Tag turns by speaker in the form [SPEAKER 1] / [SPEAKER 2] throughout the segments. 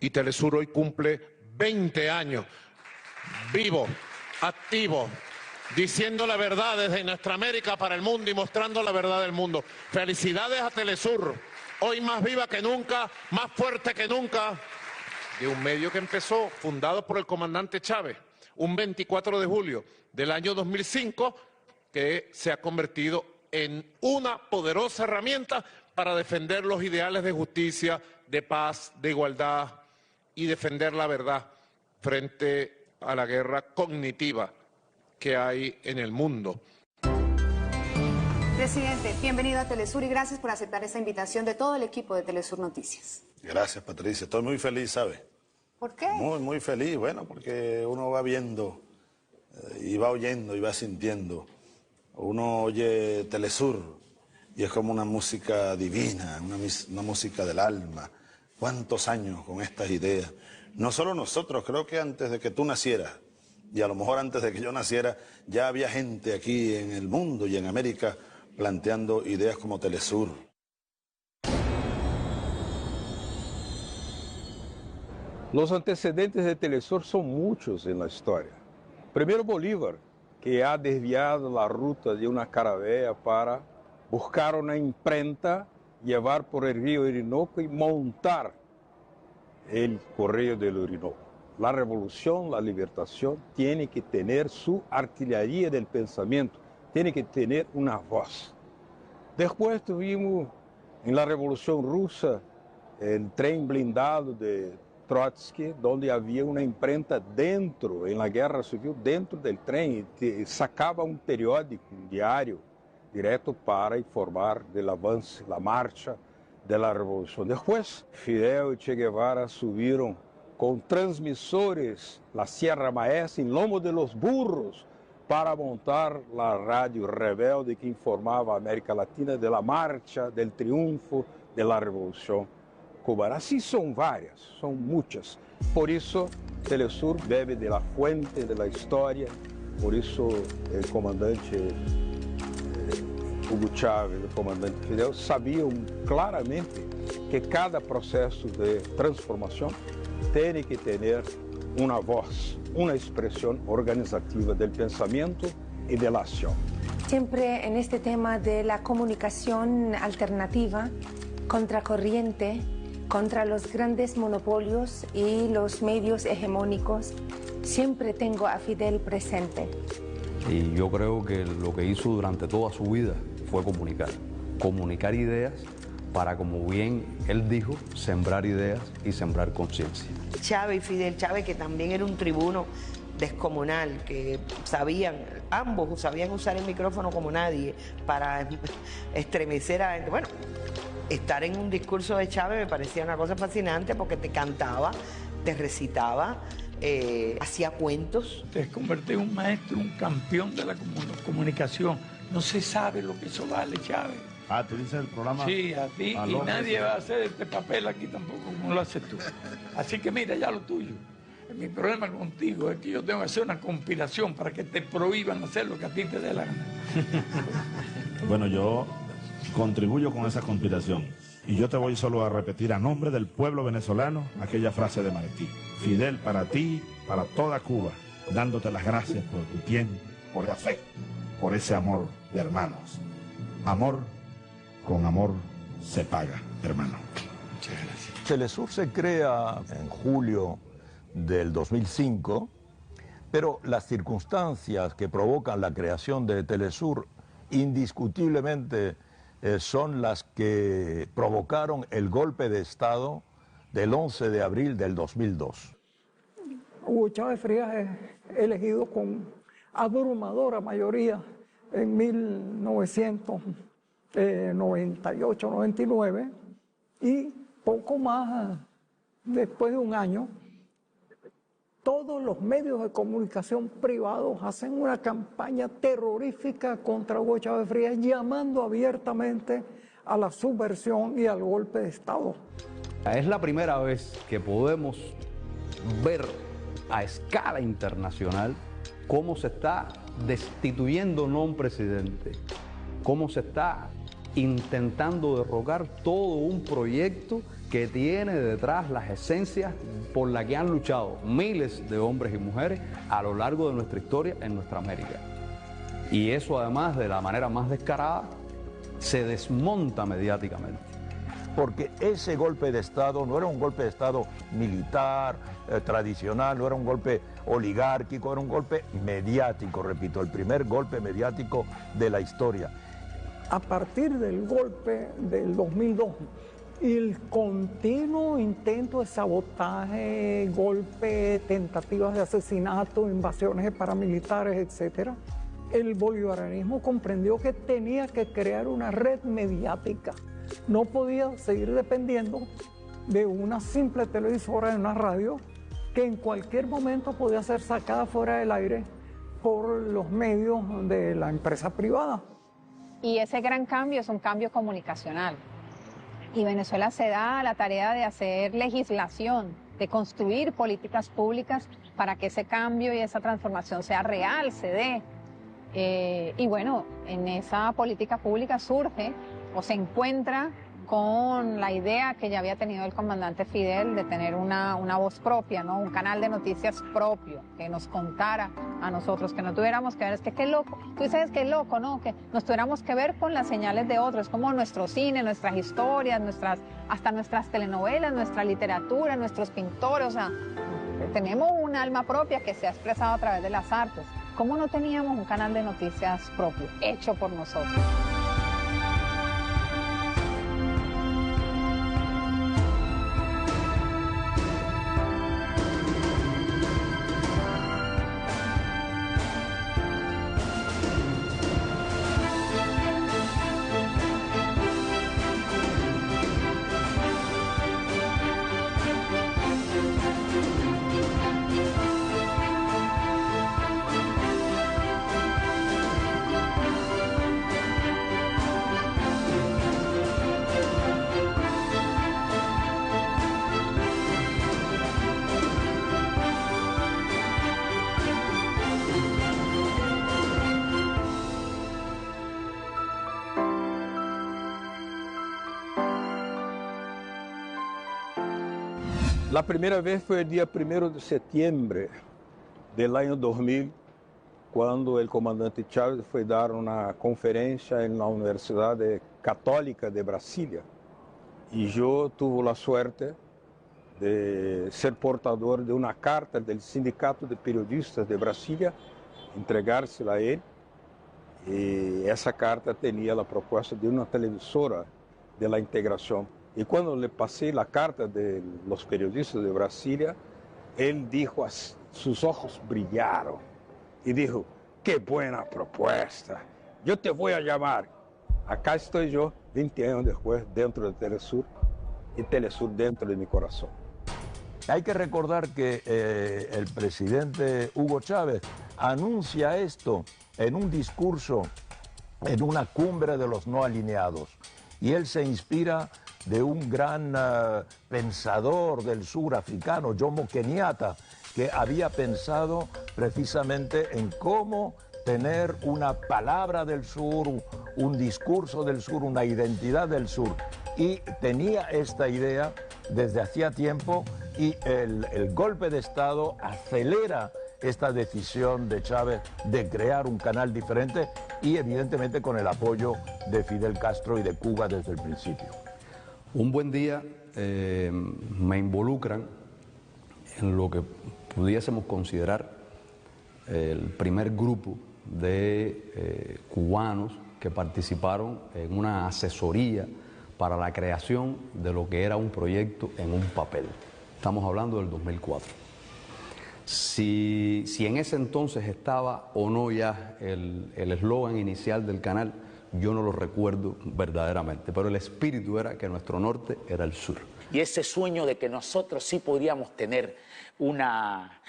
[SPEAKER 1] Y Telesur hoy cumple 20 años, vivo, activo, diciendo la verdad desde nuestra América para el mundo y mostrando la verdad del mundo. Felicidades a Telesur, hoy más viva que nunca, más fuerte que nunca, de un medio que empezó, fundado por el comandante Chávez, un 24 de julio del año 2005, que se ha convertido en una poderosa herramienta para defender los ideales de justicia, de paz, de igualdad y defender la verdad frente a la guerra cognitiva que hay en el mundo.
[SPEAKER 2] Presidente, bienvenido a Telesur y gracias por aceptar esta invitación de todo el equipo de Telesur Noticias.
[SPEAKER 3] Gracias, Patricia. Estoy muy feliz, ¿sabes?
[SPEAKER 2] ¿Por qué?
[SPEAKER 3] Muy feliz. Bueno, porque uno va viendo y va oyendo y va sintiendo. Uno oye Telesur y es como una música divina, una música del alma. ¿Cuántos años con estas ideas? No solo nosotros, creo que antes de que tú nacieras, y a lo mejor antes de que yo naciera, ya había gente aquí en el mundo y en América planteando ideas como Telesur.
[SPEAKER 4] Los antecedentes de Telesur son muchos en la historia. Primero Bolívar, que ha desviado la ruta de una caravela para buscar una imprenta, llevar por el río Orinoco y montar el correo del Orinoco. La revolución, la libertación, tiene que tener su artillería del pensamiento, tiene que tener una voz. Después tuvimos en la revolución rusa el tren blindado de Trotsky, donde había una imprenta dentro, en la guerra civil, dentro del tren, y sacaba un periódico, un diario, directo para informar del avance, la marcha de la revolución. Después, Fidel y Che Guevara subieron con transmisores la Sierra Maestra en lomo de los burros para montar la radio rebelde que informaba a América Latina de la marcha, del triunfo de la revolución cubana. Así son varias, son muchas. Por eso Telesur bebe de la fuente de la historia, por eso el comandante Hugo Chávez, el comandante Fidel, sabían claramente que cada proceso de transformación tiene que tener una voz, una expresión organizativa del pensamiento y de la acción.
[SPEAKER 5] Siempre en este tema de la comunicación alternativa, contracorriente, contra los grandes monopolios y los medios hegemónicos, siempre tengo a Fidel presente.
[SPEAKER 6] Y yo creo que lo que hizo durante toda su vida fue comunicar ideas para, como bien él dijo, sembrar ideas y sembrar conciencia.
[SPEAKER 7] Chávez y Fidel Chávez, que también era un tribuno descomunal, que ambos sabían usar el micrófono como nadie para estremecer a la gente. Bueno, estar en un discurso de Chávez me parecía una cosa fascinante porque te cantaba, te recitaba, hacía cuentos.
[SPEAKER 8] Te convertí en un maestro, un campeón de la comunicación. No se sabe lo que eso vale, Chávez.
[SPEAKER 9] Ah, tú dices el programa.
[SPEAKER 8] Sí, a ti, y nadie va a hacer este papel aquí tampoco como lo haces tú. Así que mira, ya lo tuyo. Mi problema contigo es que yo tengo que hacer una conspiración para que te prohíban hacer lo que a ti te dé la gana.
[SPEAKER 9] Bueno, yo contribuyo con esa conspiración. Y yo te voy solo a repetir a nombre del pueblo venezolano aquella frase de Martí. Fidel, para ti, para toda Cuba, dándote las gracias por tu tiempo, por el afecto, por ese amor de hermanos. Amor con amor se paga, hermano.
[SPEAKER 8] Muchas gracias.
[SPEAKER 10] Telesur se crea en julio del 2005, pero las circunstancias que provocan la creación de Telesur indiscutiblemente son las que provocaron el golpe de Estado del 11 de abril del 2002.
[SPEAKER 11] Hugo Chávez Frías es elegido con abrumadora mayoría en 1998-99 y poco más después de un año, todos los medios de comunicación privados hacen una campaña terrorífica contra Hugo Chávez Frías, llamando abiertamente a la subversión y al golpe de Estado.
[SPEAKER 6] Es la primera vez que podemos ver a escala internacional cómo se está destituyendo no un presidente, cómo se está intentando derrocar todo un proyecto que tiene detrás las esencias por las que han luchado miles de hombres y mujeres a lo largo de nuestra historia en nuestra América. Y eso además, de la manera más descarada, se desmonta mediáticamente.
[SPEAKER 10] Porque ese golpe de Estado no era un golpe de Estado militar, tradicional, no era un golpe oligárquico, era un golpe mediático, repito, el primer golpe mediático de la historia.
[SPEAKER 11] A partir del golpe del 2002, el continuo intento de sabotaje, golpe, tentativas de asesinato, invasiones de paramilitares, etc., el bolivarianismo comprendió que tenía que crear una red mediática. No podía seguir dependiendo de una simple televisora, de una radio, que en cualquier momento podía ser sacada fuera del aire por los medios de la empresa privada.
[SPEAKER 12] Y ese gran cambio es un cambio comunicacional. Y Venezuela se da a la tarea de hacer legislación, de construir políticas públicas para que ese cambio y esa transformación sea real, se dé. Y bueno, en esa política pública surge o se encuentra con la idea que ya había tenido el comandante Fidel de tener una voz propia, ¿no? Un canal de noticias propio, que nos contara a nosotros, que no tuviéramos que ver, es que qué loco, tú sabes qué loco, ¿no? Que nos tuviéramos que ver con las señales de otros, como nuestro cine, nuestras historias, hasta nuestras telenovelas, nuestra literatura, nuestros pintores, o sea, tenemos un alma propia que se ha expresado a través de las artes. ¿Cómo no teníamos un canal de noticias propio, hecho por nosotros?
[SPEAKER 4] La primera vez fue el día 1 de septiembre del año 2000, cuando el comandante Chávez fue a dar una conferencia en la Universidad Católica de Brasilia. Y yo tuve la suerte de ser portador de una carta del Sindicato de Periodistas de Brasilia, entregársela a él. Y esa carta tenía la propuesta de una televisora de la integración. Y cuando le pasé la carta de los periodistas de Brasilia, él dijo, sus ojos brillaron y dijo, qué buena propuesta, yo te voy a llamar. Acá estoy yo, 20 años después, dentro de Telesur, y Telesur dentro de mi corazón.
[SPEAKER 10] Hay que recordar que el presidente Hugo Chávez anuncia esto en un discurso, en una cumbre de los no alineados, y él se inspira de un gran pensador del sur africano, Jomo Kenyatta, que había pensado precisamente en cómo tener una palabra del sur, un discurso del sur, una identidad del sur. Y tenía esta idea desde hacía tiempo y el golpe de Estado acelera esta decisión de Chávez de crear un canal diferente y evidentemente con el apoyo de Fidel Castro y de Cuba desde el principio.
[SPEAKER 6] Un buen día me involucran en lo que pudiésemos considerar el primer grupo de cubanos que participaron en una asesoría para la creación de lo que era un proyecto en un papel. Estamos hablando del 2004. Si en ese entonces estaba o no ya el eslogan inicial del canal, yo no lo recuerdo verdaderamente, pero el espíritu era que nuestro norte era el sur.
[SPEAKER 13] Y ese sueño de que nosotros sí podíamos tener una,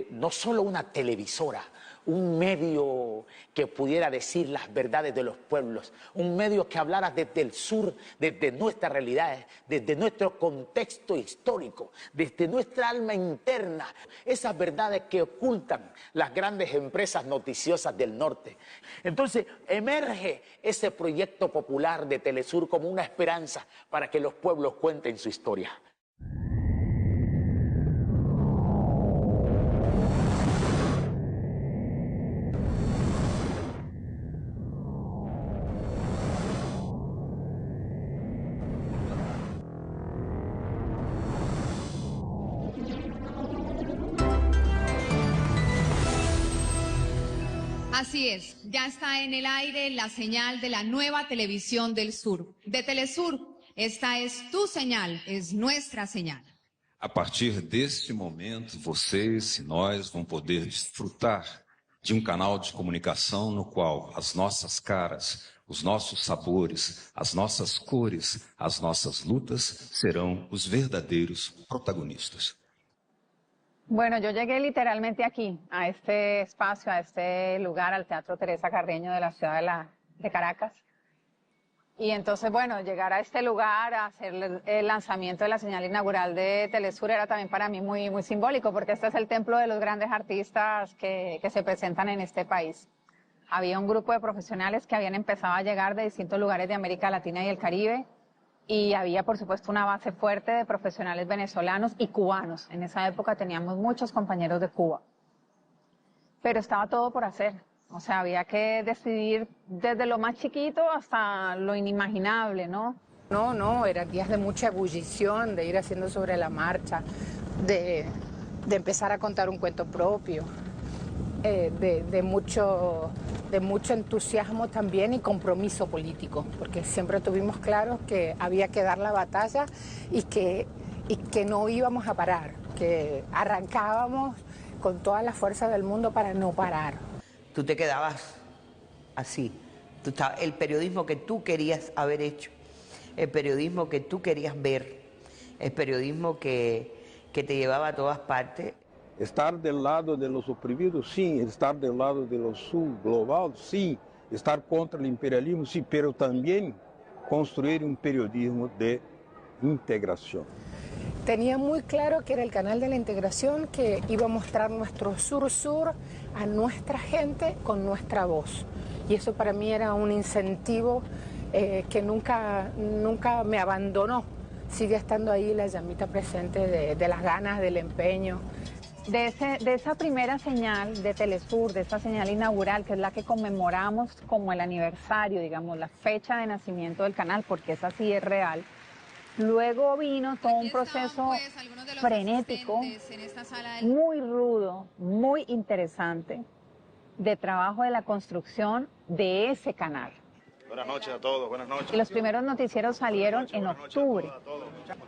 [SPEAKER 13] no solo una televisora, un medio que pudiera decir las verdades de los pueblos, un medio que hablara desde el sur, desde nuestras realidades, desde nuestro contexto histórico, desde nuestra alma interna, esas verdades que ocultan las grandes empresas noticiosas del norte. Entonces emerge ese proyecto popular de Telesur como una esperanza para que los pueblos cuenten su historia.
[SPEAKER 14] Así es, ya está en el aire la señal de la nueva televisión del sur, de Telesur. Esta es tu señal, es nuestra señal.
[SPEAKER 15] A partir deste momento, vocês e nós vamos poder desfrutar de canal de comunicação no qual as nossas caras, os nossos sabores, as nossas cores, as nossas lutas serão os verdadeiros protagonistas.
[SPEAKER 12] Bueno, yo llegué literalmente aquí, a este espacio, a este lugar, al Teatro Teresa Carreño de la ciudad de Caracas. Y entonces, bueno, llegar a este lugar, a hacer el lanzamiento de la señal inaugural de Telesur era también para mí muy, muy simbólico, porque este es el templo de los grandes artistas que se presentan en este país. Había un grupo de profesionales que habían empezado a llegar de distintos lugares de América Latina y el Caribe, y había, por supuesto, una base fuerte de profesionales venezolanos y cubanos. En esa época teníamos muchos compañeros de Cuba. Pero estaba todo por hacer. O sea, había que decidir desde lo más chiquito hasta lo inimaginable, ¿no?
[SPEAKER 5] No, eran días de mucha ebullición, de ir haciendo sobre la marcha, de empezar a contar un cuento propio, de mucho entusiasmo también y compromiso político, porque siempre tuvimos claro que había que dar la batalla y que no íbamos a parar, que arrancábamos con toda la fuerza del mundo para no parar.
[SPEAKER 7] Tú te quedabas así, el periodismo que tú querías haber hecho, el periodismo que tú querías ver, el periodismo que te llevaba a todas partes.
[SPEAKER 4] Estar del lado de los oprimidos, sí. Estar del lado de los sur global, sí. Estar contra el imperialismo, sí. Pero también construir un periodismo de integración.
[SPEAKER 5] Tenía muy claro que era el canal de la integración que iba a mostrar nuestro sur-sur a nuestra gente con nuestra voz. Y eso para mí era un incentivo que nunca me abandonó. Sigue estando ahí la llamita presente de las ganas, del empeño.
[SPEAKER 12] De esa primera señal de Telesur, de esa señal inaugural, que es la que conmemoramos como el aniversario, digamos, la fecha de nacimiento del canal, porque esa sí es real. Luego vino todo un proceso frenético, muy rudo, muy interesante, de trabajo de la construcción de ese canal.
[SPEAKER 3] Buenas noches a todos, buenas noches.
[SPEAKER 12] Y los primeros noticieros salieron en octubre,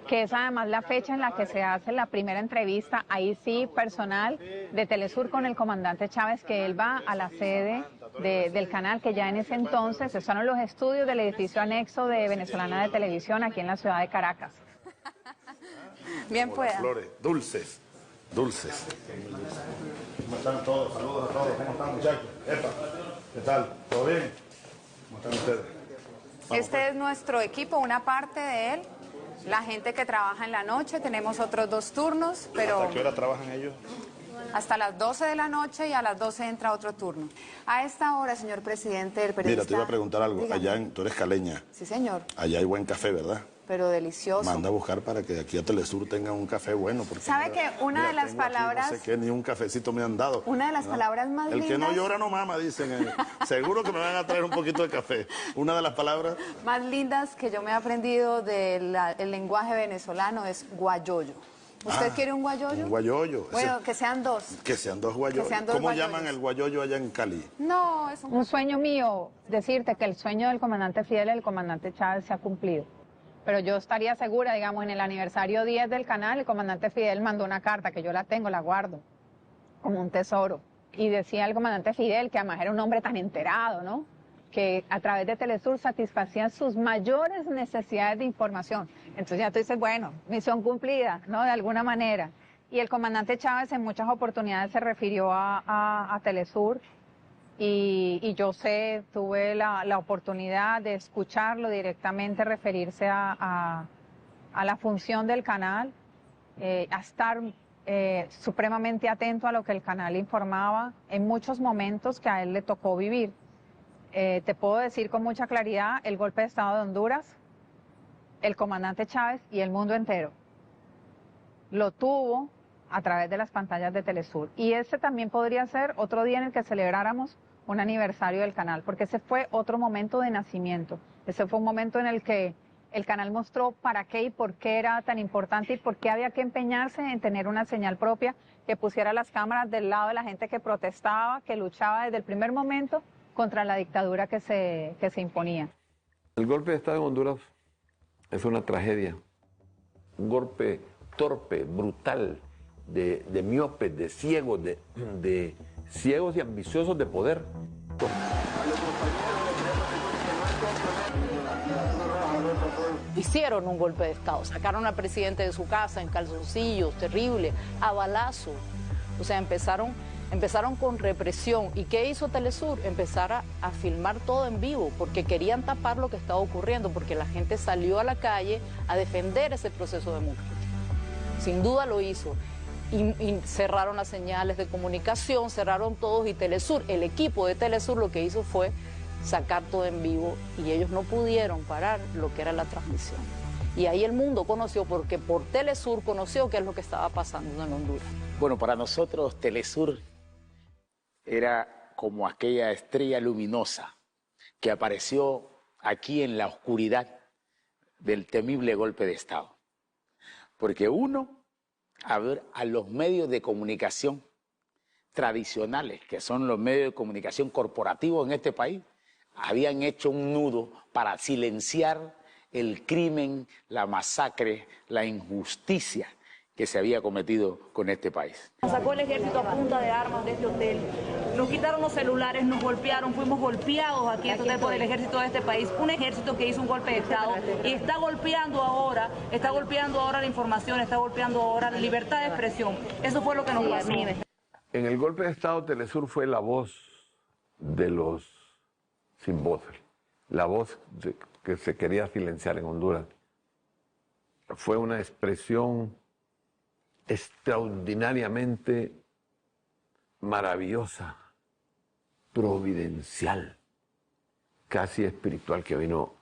[SPEAKER 12] que es además la fecha en la que se hace la primera entrevista, ahí sí, personal, de Telesur con el comandante Chávez, que él va a la sede del canal, que ya en ese entonces estaban los estudios del edificio anexo de Venezolana de Televisión aquí en la ciudad de Caracas.
[SPEAKER 2] Bien pueda.
[SPEAKER 3] Flores, dulces, dulces. ¿Cómo están todos? Saludos a todos. ¿Cómo están, muchachos? Epa, ¿qué tal? ¿Todo bien? ¿Cómo están ustedes?
[SPEAKER 2] Este es nuestro equipo, una parte de él. La gente que trabaja en la noche, tenemos otros 2 turnos, pero...
[SPEAKER 3] ¿Hasta qué hora trabajan ellos?
[SPEAKER 2] Hasta las 12 de la noche y a las 12 entra otro turno. A esta hora, señor presidente, el periodista...
[SPEAKER 3] Mira, te iba a preguntar algo.
[SPEAKER 2] Dígame.
[SPEAKER 3] Allá tú eres caleña.
[SPEAKER 2] Sí, señor,
[SPEAKER 3] Allá hay buen café, ¿verdad?
[SPEAKER 2] pero delicioso.
[SPEAKER 3] Manda a buscar para que aquí a Telesur tengan un café bueno. Porque
[SPEAKER 2] ¿Sabe que una de las palabras...
[SPEAKER 3] no sé qué, ni un cafecito me han dado.
[SPEAKER 2] Una de las palabras más
[SPEAKER 3] El
[SPEAKER 2] lindas...
[SPEAKER 3] que no llora no mama, dicen. Seguro que me van a traer un poquito de café. Una de las palabras...
[SPEAKER 2] más lindas que yo me he aprendido del lenguaje venezolano es guayoyo. ¿Usted quiere un guayoyo?
[SPEAKER 3] Un guayoyo.
[SPEAKER 2] Bueno, que sean 2.
[SPEAKER 3] Que sean 2 guayoyos.
[SPEAKER 2] Que sean 2
[SPEAKER 3] ¿Cómo
[SPEAKER 2] guayoyos.
[SPEAKER 3] llaman el guayoyo allá en Cali?
[SPEAKER 2] No, es
[SPEAKER 12] Un sueño mío, decirte que el sueño del comandante Fidel y el comandante Chávez se ha cumplido. Pero yo estaría segura, digamos, en el aniversario 10 del canal, el comandante Fidel mandó una carta, que yo la tengo, la guardo, como un tesoro. Y decía el comandante Fidel, que además era un hombre tan enterado, ¿no?, que a través de Telesur satisfacían sus mayores necesidades de información. Entonces ya tú dices, bueno, misión cumplida, ¿no?, de alguna manera. Y el comandante Chávez en muchas oportunidades se refirió a Telesur y yo tuve la oportunidad de escucharlo directamente referirse a la función del canal, a estar supremamente atento a lo que el canal informaba en muchos momentos que a él le tocó vivir. Te puedo decir con mucha claridad, el golpe de Estado de Honduras, el comandante Chávez y el mundo entero lo tuvo a través de las pantallas de Telesur. Y ese también podría ser otro día en el que celebráramos un aniversario del canal, porque ese fue otro momento de nacimiento. Ese fue un momento en el que el canal mostró para qué y por qué era tan importante y por qué había que empeñarse en tener una señal propia que pusiera las cámaras del lado de la gente que protestaba, que luchaba desde el primer momento contra la dictadura que se imponía.
[SPEAKER 16] El golpe de Estado en Honduras es una tragedia, un golpe torpe, brutal, de miopes, de ciegos, de ciegos y ambiciosos de poder.
[SPEAKER 17] Hicieron un golpe de Estado, sacaron al presidente de su casa en calzoncillos, terrible, a balazos. O sea, empezaron con represión. ¿Y qué hizo Telesur? Empezar a filmar todo en vivo, porque querían tapar lo que estaba ocurriendo, porque la gente salió a la calle a defender ese proceso democrático. Sin duda lo hizo. Y cerraron las señales de comunicación, cerraron todos, y Telesur, el equipo de Telesur lo que hizo fue sacar todo en vivo y ellos no pudieron parar lo que era la transmisión. Y ahí el mundo conoció, porque por Telesur conoció qué es lo que estaba pasando en Honduras.
[SPEAKER 13] Bueno, para nosotros Telesur era como aquella estrella luminosa que apareció aquí en la oscuridad del temible golpe de Estado. Porque a ver, a los medios de comunicación tradicionales, que son los medios de comunicación corporativos en este país, habían hecho un nudo para silenciar el crimen, la masacre, la injusticia que se había cometido con este país.
[SPEAKER 18] Nos sacó el ejército a punta de armas de este hotel, nos quitaron los celulares, nos golpearon, fuimos golpeados aquí en este hotel por el ejército de este país, un ejército que hizo un golpe de Estado y está golpeando ahora la información, está golpeando ahora la libertad de expresión. Eso fue lo que nos pasó.
[SPEAKER 16] En el golpe de Estado, Telesur fue la voz de los sin voz, la voz que se quería silenciar en Honduras. Fue una expresión extraordinariamente maravillosa, providencial, casi espiritual, que vino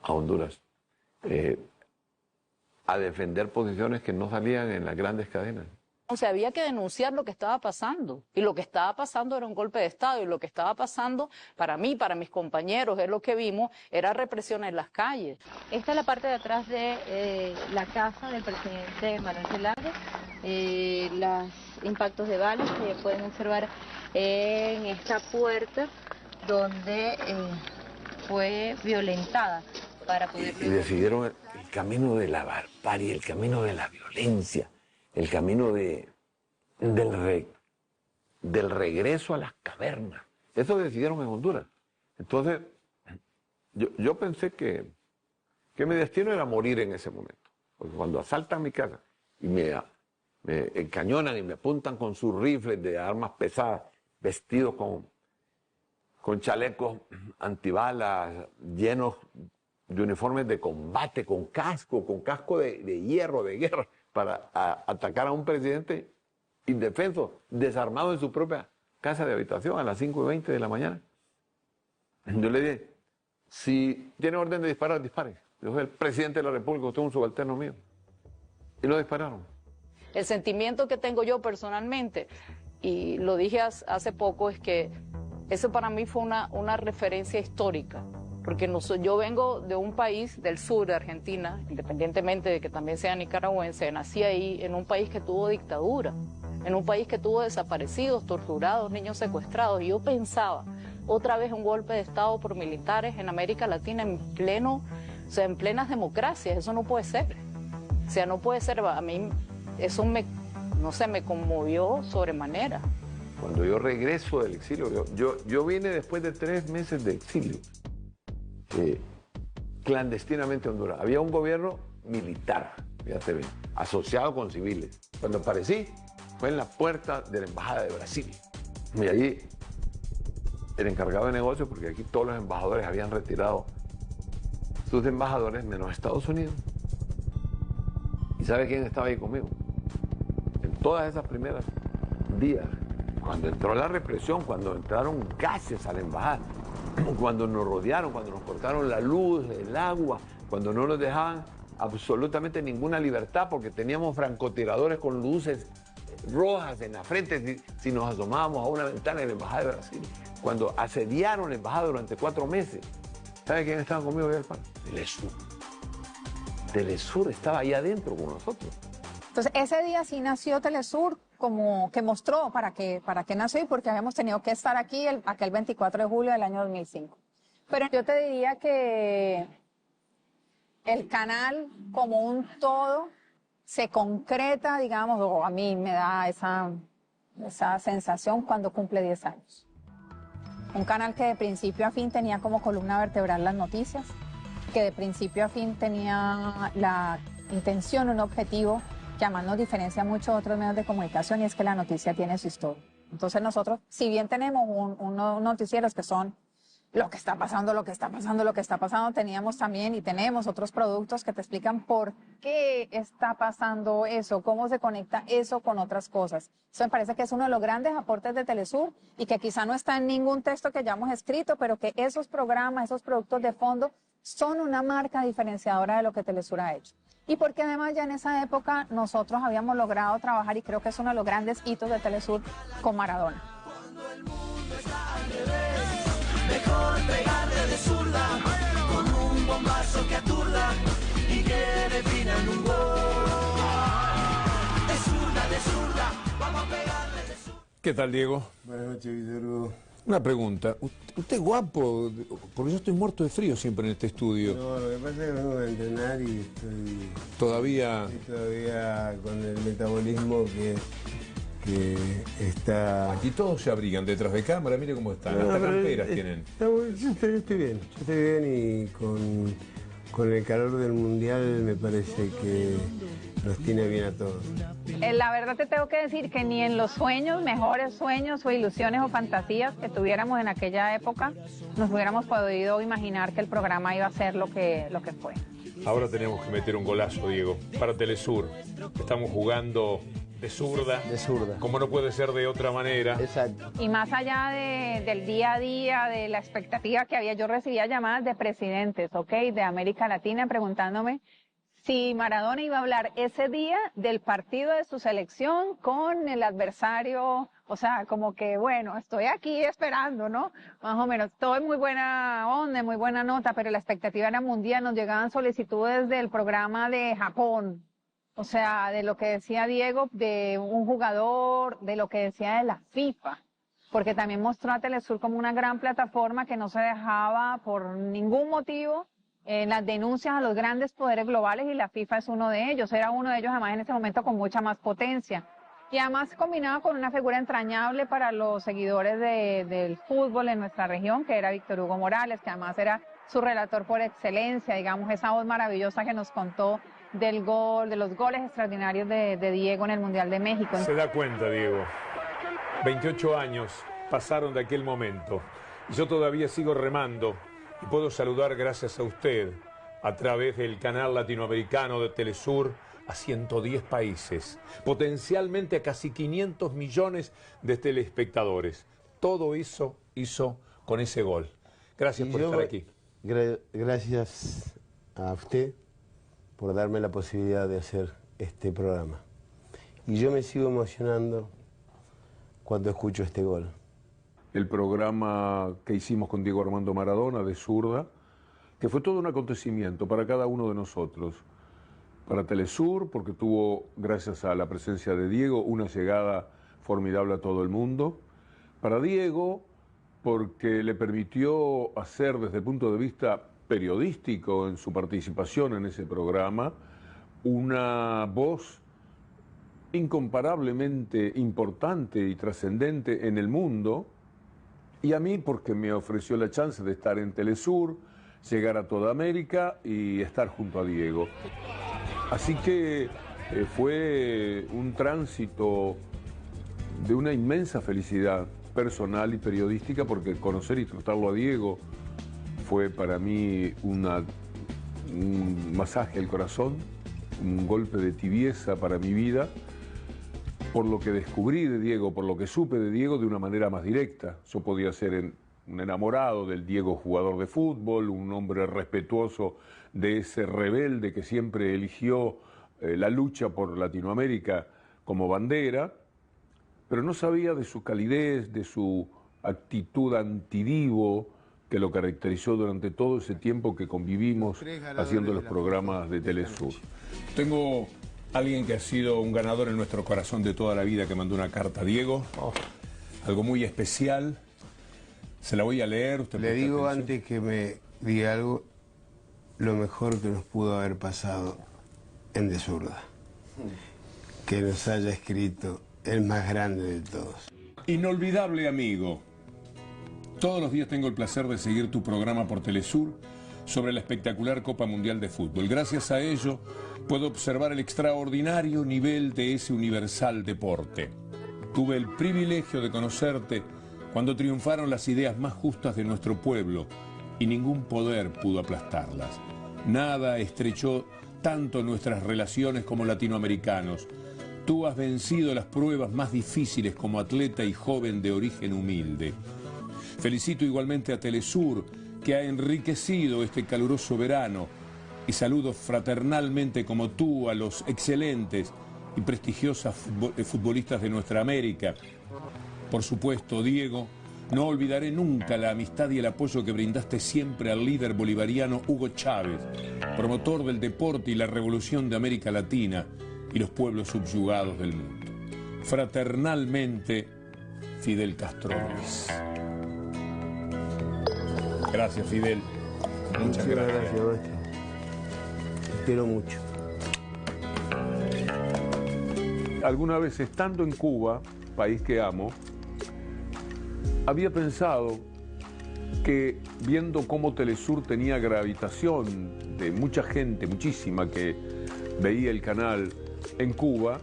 [SPEAKER 16] a Honduras a defender posiciones que no salían en las grandes cadenas.
[SPEAKER 17] O sea, había que denunciar lo que estaba pasando. Y lo que estaba pasando era un golpe de Estado. Y lo que estaba pasando, para mí, para mis compañeros, es lo que vimos, era represión en las calles.
[SPEAKER 19] Esta es la parte de atrás de la casa del presidente Manuel Zelaya. Los impactos de balas que pueden observar en esta puerta donde fue violentada para poder...
[SPEAKER 16] Y decidieron el camino de la barbarie, el camino de la violencia, el camino del regreso a las cavernas. Eso decidieron en Honduras. Entonces, yo pensé que mi destino era morir en ese momento. Porque cuando asaltan mi casa y me encañonan y me apuntan con sus rifles de armas pesadas, vestidos con chalecos antibalas, llenos de uniformes de combate, con casco de hierro, de guerra, para atacar a un presidente indefenso, desarmado en su propia casa de habitación a las 5:20 de la mañana. Yo le dije, si tiene orden de disparar, dispare. Yo soy el presidente de la República, usted es un subalterno mío. Y no dispararon.
[SPEAKER 17] El sentimiento que tengo yo personalmente, y lo dije hace poco, es que eso para mí fue una referencia histórica. Porque yo vengo de un país del sur de Argentina, independientemente de que también sea nicaragüense, nací ahí en un país que tuvo dictadura, en un país que tuvo desaparecidos, torturados, niños secuestrados. Y yo pensaba, otra vez un golpe de Estado por militares en América Latina en plenas democracias. Eso no puede ser. O sea, no puede ser. A mí eso me conmovió sobremanera.
[SPEAKER 16] Cuando yo regreso del exilio, yo vine después de 3 meses de exilio. clandestinamente a Honduras. Había un gobierno militar, fíjate bien, asociado con civiles. Cuando aparecí, fue en la puerta de la Embajada de Brasil. Y allí, el encargado de negocios, porque aquí todos los embajadores habían retirado sus embajadores, menos Estados Unidos. ¿Y sabe quién estaba ahí conmigo? En todas esas primeras días, cuando entró la represión, cuando entraron gases a la embajada, cuando nos rodearon, cuando nos cortaron la luz, el agua, cuando no nos dejaban absolutamente ninguna libertad porque teníamos francotiradores con luces rojas en la frente si nos asomábamos a una ventana de la Embajada de Brasil. Cuando asediaron la embajada durante 4 meses, ¿sabe quién estaba conmigo ahí al pan? Telesur. Telesur estaba ahí adentro con nosotros.
[SPEAKER 12] Entonces, ese día sí nació Telesur, como que mostró para qué nació y porque habíamos tenido que estar aquí aquel 24 de julio del año 2005. Pero yo te diría que el canal como un todo se concreta, digamos, o a mí me da esa sensación cuando cumple 10 años. Un canal que de principio a fin tenía como columna vertebral las noticias, que de principio a fin tenía la intención, un objetivo que además nos diferencia mucho de otros medios de comunicación, y es que la noticia tiene su historia. Entonces nosotros, si bien tenemos unos noticieros que son lo que está pasando, lo que está pasando, lo que está pasando, teníamos también y tenemos otros productos que te explican por qué está pasando eso, cómo se conecta eso con otras cosas. Eso me parece que es uno de los grandes aportes de Telesur y que quizá no está en ningún texto que hayamos escrito, pero que esos programas, esos productos de fondo son una marca diferenciadora de lo que Telesur ha hecho. Y porque además ya en esa época nosotros habíamos logrado trabajar, y creo que es uno de los grandes hitos de Telesur, con Maradona.
[SPEAKER 20] Mejor pegarle de zurda, con un bombazo que aturda y que definan un gol. De zurda, vamos a pegarle de zurda.
[SPEAKER 21] ¿Qué tal, Diego?
[SPEAKER 22] Buenas noches, Víctor Hugo.
[SPEAKER 21] Una pregunta. Usted es guapo, porque yo estoy muerto de frío siempre en este estudio.
[SPEAKER 22] No, lo que pasa es que vengo a entrenar y estoy
[SPEAKER 21] Todavía
[SPEAKER 22] con el metabolismo que está...
[SPEAKER 21] Aquí todos se abrigan detrás de cámara, mire cómo están, hasta camperas tienen.
[SPEAKER 22] Yo estoy bien y con el calor del mundial me parece que nos tiene bien a todos.
[SPEAKER 12] La verdad te tengo que decir que ni en los sueños, mejores sueños o ilusiones o fantasías que tuviéramos en aquella época, nos hubiéramos podido imaginar que el programa iba a ser lo que fue.
[SPEAKER 21] Ahora tenemos que meter un golazo, Diego, para Telesur. Estamos jugando de zurda.
[SPEAKER 22] De zurda.
[SPEAKER 21] Como no puede ser de otra manera.
[SPEAKER 22] Exacto.
[SPEAKER 12] Y más allá del día a día, de la expectativa que había, yo recibía llamadas de presidentes, de América Latina, preguntándome si Maradona iba a hablar ese día del partido de su selección con el adversario, o sea, como que, bueno, estoy aquí esperando, ¿no? Más o menos, todo en muy buena onda, muy buena nota, pero la expectativa era mundial, nos llegaban solicitudes del programa de Japón, o sea, de lo que decía Diego, de un jugador, de lo que decía de la FIFA, porque también mostró a Telesur como una gran plataforma que no se dejaba por ningún motivo en las denuncias a los grandes poderes globales, y la FIFA es uno de ellos, era uno de ellos además en ese momento con mucha más potencia. Y además combinado con una figura entrañable para los seguidores del fútbol en nuestra región, que era Víctor Hugo Morales, que además era su relator por excelencia, digamos, esa voz maravillosa que nos contó del gol, de los goles extraordinarios de Diego en el Mundial de México.
[SPEAKER 21] Se da cuenta, Diego. 28 años pasaron de aquel momento. Y yo todavía sigo remando y puedo saludar gracias a usted a través del canal latinoamericano de Telesur a 110 países, potencialmente a casi 500 millones de telespectadores. Todo eso hizo con ese gol. Gracias por estar aquí.
[SPEAKER 22] Gracias a usted por darme la posibilidad de hacer este programa. Y yo me sigo emocionando cuando escucho este gol.
[SPEAKER 21] El programa que hicimos con Diego Armando Maradona de zurda, que fue todo un acontecimiento para cada uno de nosotros. Para Telesur, porque tuvo, gracias a la presencia de Diego, una llegada formidable a todo el mundo. Para Diego, porque le permitió hacer desde el punto de vista periodístico en su participación en ese programa una voz incomparablemente importante y trascendente en el mundo. Y a mí porque me ofreció la chance de estar en Telesur, llegar a toda América y estar junto a Diego. Así que fue un tránsito de una inmensa felicidad personal y periodística, porque conocer y tratarlo a Diego fue para mí un masaje al corazón, un golpe de tibieza para mi vida, por lo que descubrí de Diego, por lo que supe de Diego de una manera más directa. Yo podía ser un enamorado del Diego jugador de fútbol, un hombre respetuoso de ese rebelde que siempre eligió la lucha por Latinoamérica como bandera, pero no sabía de su calidez, de su actitud antidivo que lo caracterizó durante todo ese tiempo que convivimos haciendo los programas de Telesur. Tengo alguien que ha sido un ganador en nuestro corazón de toda la vida, que mandó una carta a Diego, algo muy especial. Se la voy a leer. Usted
[SPEAKER 22] le digo antes que me diga algo, lo mejor que nos pudo haber pasado en De Zurda, que nos haya escrito el más grande de todos.
[SPEAKER 21] Inolvidable amigo. Todos los días tengo el placer de seguir tu programa por Telesur sobre la espectacular Copa Mundial de Fútbol. Gracias a ello puedo observar el extraordinario nivel de ese universal deporte. Tuve el privilegio de conocerte cuando triunfaron las ideas más justas de nuestro pueblo y ningún poder pudo aplastarlas. Nada estrechó tanto nuestras relaciones como latinoamericanos. Tú has vencido las pruebas más difíciles como atleta y joven de origen humilde. Felicito igualmente a Telesur, que ha enriquecido este caluroso verano, y saludo fraternalmente como tú a los excelentes y prestigiosas futbolistas de nuestra América. Por supuesto, Diego, no olvidaré nunca la amistad y el apoyo que brindaste siempre al líder bolivariano Hugo Chávez, promotor del deporte y la revolución de América Latina y los pueblos subyugados del mundo. Fraternalmente, Fidel Castro Ruiz. Gracias, Fidel. Muchas gracias.
[SPEAKER 22] Maestro. Quiero mucho.
[SPEAKER 21] Alguna vez, estando en Cuba, país que amo, había pensado que, viendo cómo Telesur tenía gravitación de mucha gente, muchísima, que veía el canal en Cuba,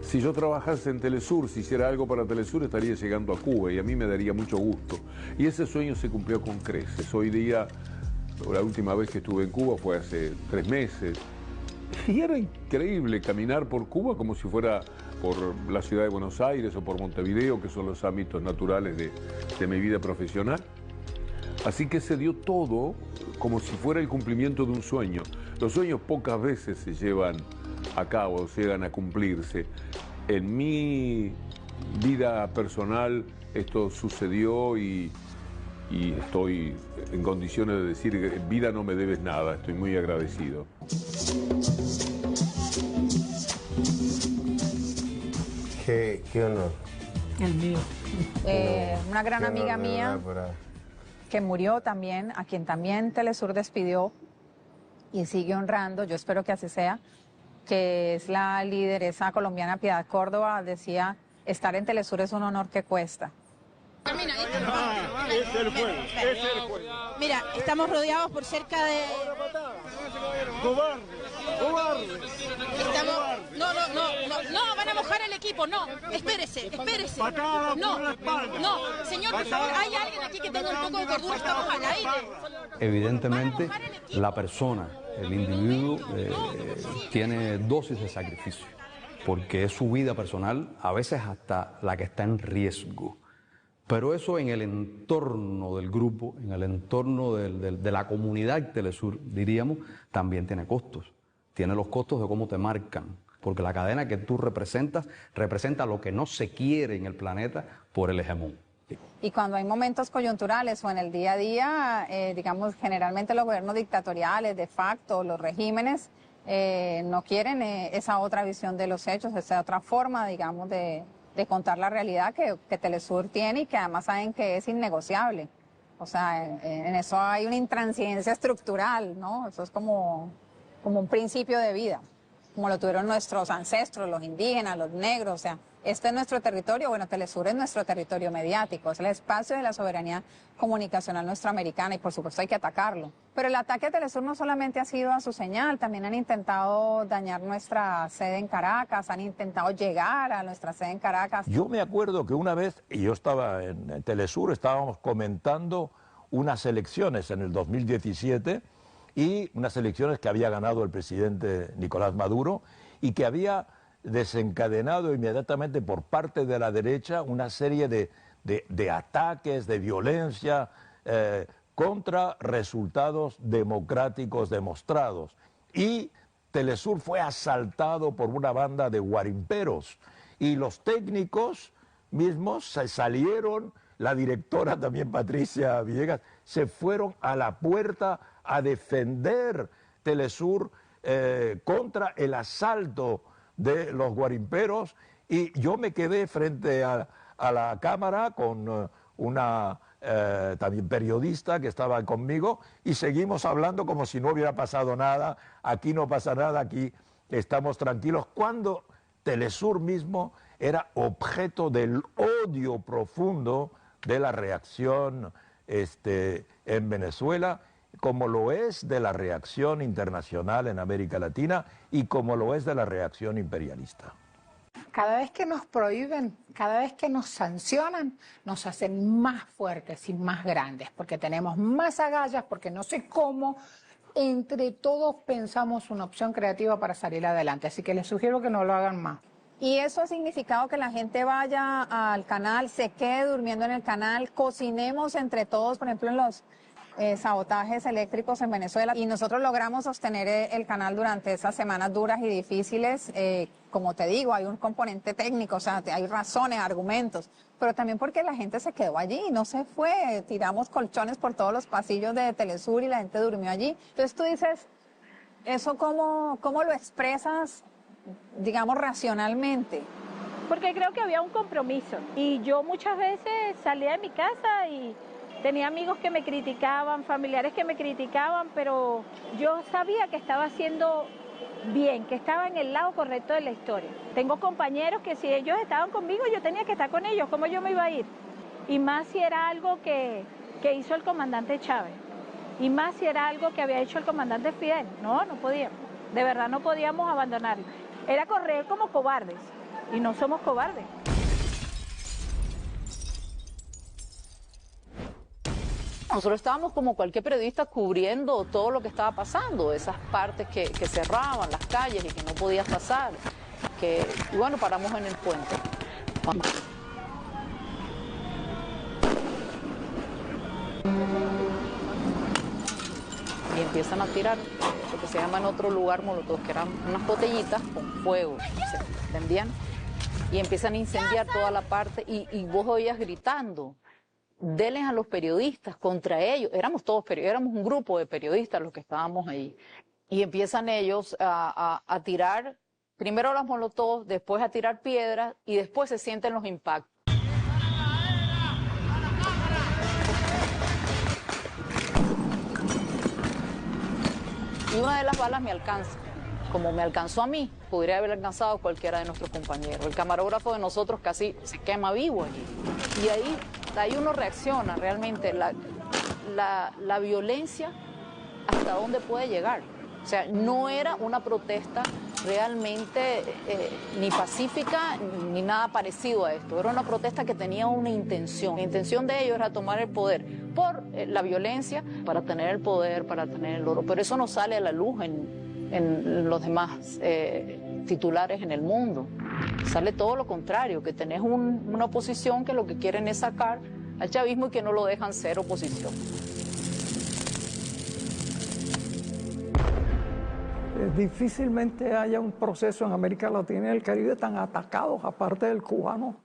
[SPEAKER 21] si yo trabajase en Telesur, si hiciera algo para Telesur, estaría llegando a Cuba y a mí me daría mucho gusto. Y ese sueño se cumplió con creces. Hoy día, la última vez que estuve en Cuba fue hace 3 meses. Y era increíble caminar por Cuba como si fuera por la ciudad de Buenos Aires o por Montevideo, que son los ámbitos naturales de mi vida profesional. Así que se dio todo como si fuera el cumplimiento de un sueño. Los sueños pocas veces se llevan a cabo, llegan a cumplirse. En mi vida personal esto sucedió y estoy en condiciones de decir, vida, no me debes nada, estoy muy agradecido.
[SPEAKER 22] Qué honor.
[SPEAKER 2] El mío. Una gran amiga mía que murió también, a quien también Telesur despidió y sigue honrando, yo espero que así sea, que es la lideresa colombiana Piedad Córdoba, decía, estar en Telesur es un honor que cuesta.
[SPEAKER 1] Termina, es el juego, es el juego. Mira, estamos rodeados por cerca de...
[SPEAKER 22] ¡Cobarde! ¡Cobarde!
[SPEAKER 1] No, van a mojar el equipo, no, espérese. No, señor, por favor, hay alguien aquí que tenga un poco de cordura, estamos al aire.
[SPEAKER 6] Evidentemente, la persona, el individuo, tiene dosis de sacrificio, porque es su vida personal, a veces hasta la que está en riesgo. Pero eso en el entorno del grupo, en el entorno de la comunidad Telesur, diríamos, también tiene costos. Tiene los costos de cómo te marcan, porque la cadena que tú representas representa lo que no se quiere en el planeta por el hegemón.
[SPEAKER 2] Y cuando hay momentos coyunturales o en el día a día, digamos, generalmente los gobiernos dictatoriales, de facto, los regímenes, no quieren esa otra visión de los hechos, esa otra forma, digamos, de contar la realidad que Telesur tiene y que además saben que es innegociable. O sea, en eso hay una intransigencia estructural, ¿no? Eso es como un principio de vida. como lo tuvieron nuestros ancestros, los indígenas, los negros. O sea, este es nuestro territorio, bueno, Telesur es nuestro territorio mediático, es el espacio de la soberanía comunicacional nuestroamericana y por supuesto hay que atacarlo. Pero el ataque a Telesur no solamente ha sido a su señal, también han intentado dañar nuestra sede en Caracas, han intentado llegar a nuestra sede en Caracas.
[SPEAKER 10] Yo me acuerdo que una vez, y yo estaba en Telesur, estábamos comentando unas elecciones en el 2017 y unas elecciones que había ganado el presidente Nicolás Maduro y que había desencadenado inmediatamente por parte de la derecha una serie de ataques, de violencia contra resultados democráticos demostrados. Y Telesur fue asaltado por una banda de guarimperos y los técnicos mismos se salieron, la directora también Patricia Villegas, se fueron a la puerta a defender Telesur contra el asalto de los guarimperos y yo me quedé frente a la cámara con una también periodista que estaba conmigo y seguimos hablando como si no hubiera pasado nada, aquí no pasa nada, aquí estamos tranquilos, cuando Telesur mismo era objeto del odio profundo de la reacción en Venezuela, como lo es de la reacción internacional en América Latina y como lo es de la reacción imperialista.
[SPEAKER 8] Cada vez que nos prohíben, cada vez que nos sancionan, nos hacen más fuertes y más grandes, porque tenemos más agallas, porque no sé cómo, entre todos pensamos una opción creativa para salir adelante. Así que les sugiero que no lo hagan más.
[SPEAKER 2] Y eso ha significado que la gente vaya al canal, se quede durmiendo en el canal, cocinemos entre todos, por ejemplo, en los sabotajes eléctricos en Venezuela. Y nosotros logramos sostener el canal durante esas semanas duras y difíciles. Como te digo, hay un componente técnico, o sea, hay razones, argumentos, pero también porque la gente se quedó allí, no se fue. Tiramos colchones por todos los pasillos de Telesur y la gente durmió allí. Entonces tú dices, ¿eso cómo lo expresas, digamos, racionalmente?
[SPEAKER 9] Porque creo que había un compromiso y yo muchas veces salía de mi casa y tenía amigos que me criticaban, familiares que me criticaban, pero yo sabía que estaba haciendo bien, que estaba en el lado correcto de la historia. Tengo compañeros que si ellos estaban conmigo, yo tenía que estar con ellos, ¿cómo yo me iba a ir? Y más si era algo que hizo el comandante Chávez, y más si era algo que había hecho el comandante Fidel. No podíamos, de verdad no podíamos abandonarlo. Era correr como cobardes, y no somos cobardes.
[SPEAKER 17] Nosotros estábamos como cualquier periodista cubriendo todo lo que estaba pasando, esas partes que cerraban las calles y que no podías pasar. Y bueno, paramos en el puente. Y empiezan a tirar lo que se llama en otro lugar molotov, que eran unas botellitas con fuego, se prendían y empiezan a incendiar toda la parte y vos oías gritando. Denles a los periodistas contra ellos. Éramos todos periodistas, éramos un grupo de periodistas los que estábamos ahí. Y empiezan ellos a tirar, primero las molotov, después a tirar piedras y después se sienten los impactos. Y una de las balas me alcanza. Como me alcanzó a mí, podría haber alcanzado a cualquiera de nuestros compañeros. El camarógrafo de nosotros casi se quema vivo allí. Y ahí uno reacciona realmente. La violencia, ¿hasta dónde puede llegar? O sea, no era una protesta realmente ni pacífica ni nada parecido a esto. Era una protesta que tenía una intención. La intención de ellos era tomar el poder por la violencia para tener el poder, para tener el oro. Pero eso no sale a la luz en los demás titulares en el mundo. Sale todo lo contrario, que tenés una oposición que lo que quieren es sacar al chavismo y que no lo dejan ser oposición.
[SPEAKER 11] Difícilmente haya un proceso en América Latina y el Caribe tan atacados, aparte del cubano,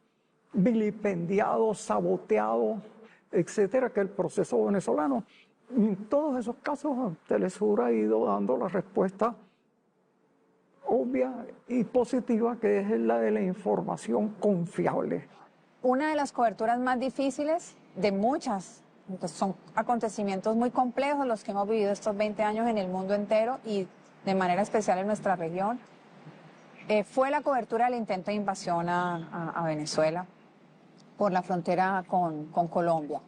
[SPEAKER 11] vilipendiado, saboteado, etcétera, que el proceso venezolano. En todos esos casos, Telesur ha ido dando la respuesta obvia y positiva, que es la de la información confiable.
[SPEAKER 2] Una de las coberturas más difíciles de muchas, son acontecimientos muy complejos los que hemos vivido estos 20 años en el mundo entero y de manera especial en nuestra región, Fue la cobertura del intento de invasión a Venezuela por la frontera con Colombia.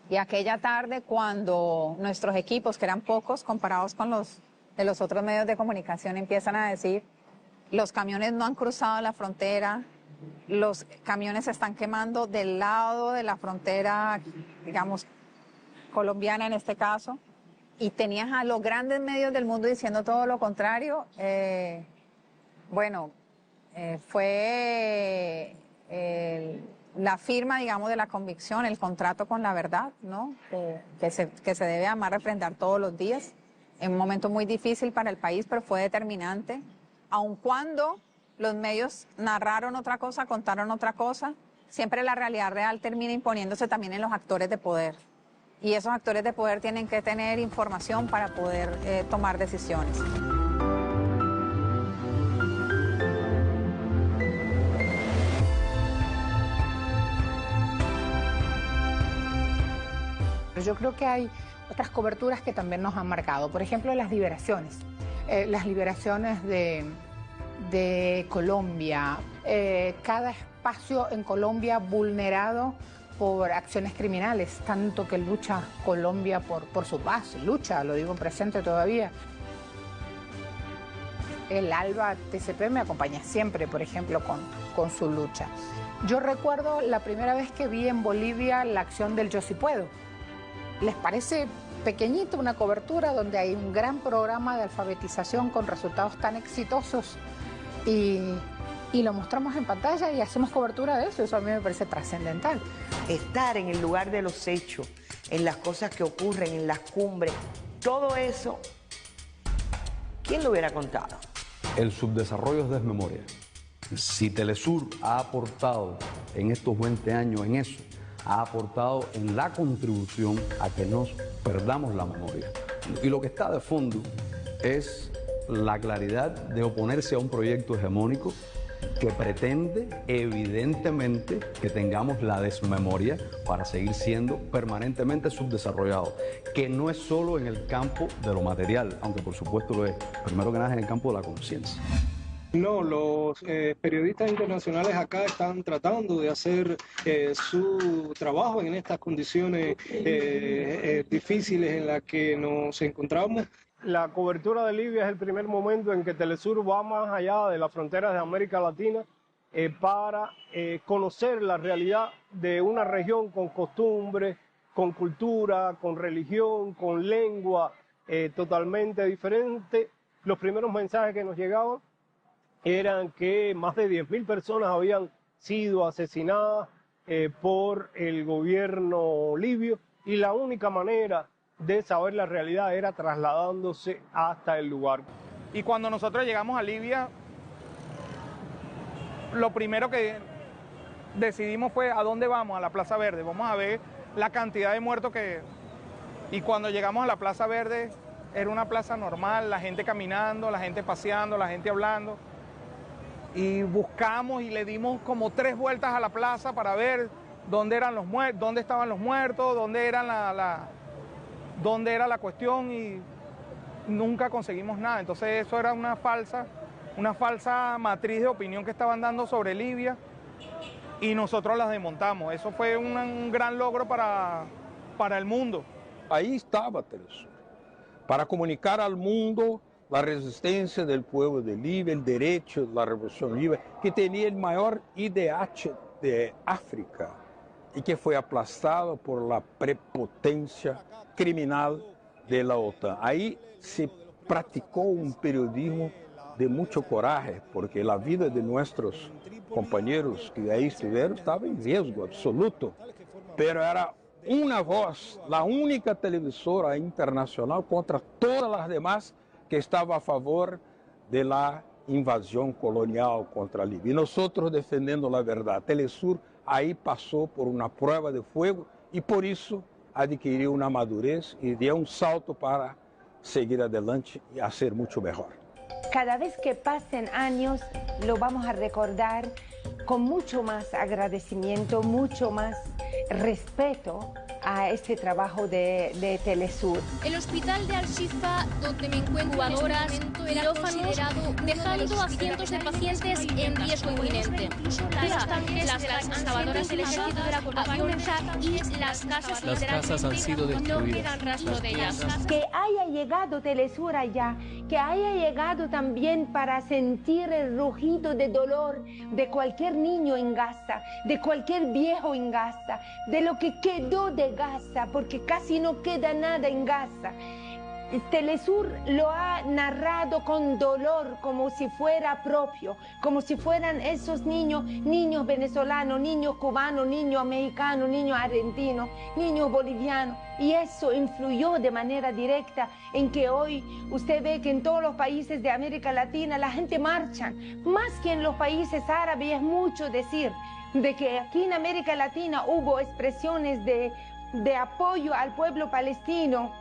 [SPEAKER 2] Y aquella tarde, cuando nuestros equipos, que eran pocos comparados con los de los otros medios de comunicación, empiezan a decir: los camiones no han cruzado la frontera, los camiones se están quemando del lado de la frontera, digamos, colombiana en este caso, y tenías a los grandes medios del mundo diciendo todo lo contrario. Fue la firma, digamos, de la convicción, el contrato con la verdad, ¿no? Que se debe amar, refrendar todos los días, en un momento muy difícil para el país, pero fue determinante. Aun cuando los medios narraron otra cosa, contaron otra cosa, siempre la realidad real termina imponiéndose también en los actores de poder. Y esos actores de poder tienen que tener información para poder tomar decisiones.
[SPEAKER 8] Yo creo que hay otras coberturas que también nos han marcado. Por ejemplo, las liberaciones. Las liberaciones de Colombia. Cada espacio en Colombia vulnerado por acciones criminales, tanto que lucha Colombia por su paz. Lucha, lo digo en presente todavía. El ALBA TCP me acompaña siempre, por ejemplo, con su lucha. Yo recuerdo la primera vez que vi en Bolivia la acción del Yo Sí Puedo. ¿Les parece pequeñito una cobertura donde hay un gran programa de alfabetización con resultados tan exitosos y lo mostramos en pantalla y hacemos cobertura de eso? Eso a mí me parece trascendental.
[SPEAKER 7] Estar en el lugar de los hechos, en las cosas que ocurren, en las cumbres, todo eso, ¿quién lo hubiera contado?
[SPEAKER 6] El subdesarrollo es desmemoria. Si Telesur ha aportado en estos 20 años en eso, ha aportado en la contribución a que nos perdamos la memoria. Y lo que está de fondo es la claridad de oponerse a un proyecto hegemónico que pretende evidentemente que tengamos la desmemoria para seguir siendo permanentemente subdesarrollados, que no es solo en el campo de lo material, aunque por supuesto lo es, primero que nada en el campo de la conciencia.
[SPEAKER 14] No, los periodistas internacionales acá están tratando de hacer su trabajo en estas condiciones difíciles en las que nos encontramos. La cobertura de Libia es el primer momento en que Telesur va más allá de las fronteras de América Latina para conocer la realidad de una región con costumbres, con cultura, con religión, con lengua totalmente diferente. Los primeros mensajes que nos llegaban eran que más de 10.000 personas habían sido asesinadas por el gobierno libio y la única manera de saber la realidad era trasladándose hasta el lugar.
[SPEAKER 15] Y cuando nosotros llegamos a Libia, lo primero que decidimos fue a dónde vamos, a la Plaza Verde. Vamos a ver la cantidad de muertos que... Y cuando llegamos a la Plaza Verde, era una plaza normal, la gente caminando, la gente paseando, la gente hablando. Y buscamos y le dimos como 3 vueltas a la plaza para ver dónde eran los muertos, dónde estaban los muertos, dónde era la cuestión, y nunca conseguimos nada. Entonces eso era una falsa matriz de opinión que estaban dando sobre Libia y nosotros las desmontamos. Eso fue un gran logro para el mundo.
[SPEAKER 4] Ahí estaba Telesur, para comunicar al mundo la resistencia del pueblo de Libia, el derecho de la revolución libia, que tenía el mayor IDH de África y que fue aplastado por la prepotencia criminal de la OTAN. Ahí se practicó un periodismo de mucho coraje, porque la vida de nuestros compañeros que ahí estuvieron estaba en riesgo absoluto, pero era una voz, la única televisora internacional contra todas las demás que estaba a favor de la invasión colonial contra Libia. Y nosotros defendiendo la verdad. Telesur ahí pasó por una prueba de fuego y por eso adquirió una madurez y dio un salto para seguir adelante y hacer mucho mejor.
[SPEAKER 5] Cada vez que pasen años lo vamos a recordar con mucho más agradecimiento, mucho más respeto a este trabajo de Telesur.
[SPEAKER 3] El hospital de Al-Shifa, donde me encuentro jugadoras, quirófanos, dejando a cientos de pacientes en riesgo inminente. Las excavadoras del ejército de la coalición y las casas
[SPEAKER 13] han sido destruidas.
[SPEAKER 3] No quedan rastro de ellas.
[SPEAKER 5] Que haya llegado Telesur allá, que haya llegado también para sentir el rugido de dolor de cualquier niño en Gaza, de cualquier viejo en Gaza, de lo que quedó de Gaza, porque casi no queda nada en Gaza. Telesur lo ha narrado con dolor, como si fuera propio, como si fueran esos niños venezolanos, niños cubanos, niños mexicanos, niños argentinos, niños bolivianos. Y eso influyó de manera directa en que hoy usted ve que en todos los países de América Latina la gente marcha, más que en los países árabes. Y es mucho decir de que aquí en América Latina hubo expresiones de apoyo al pueblo palestino,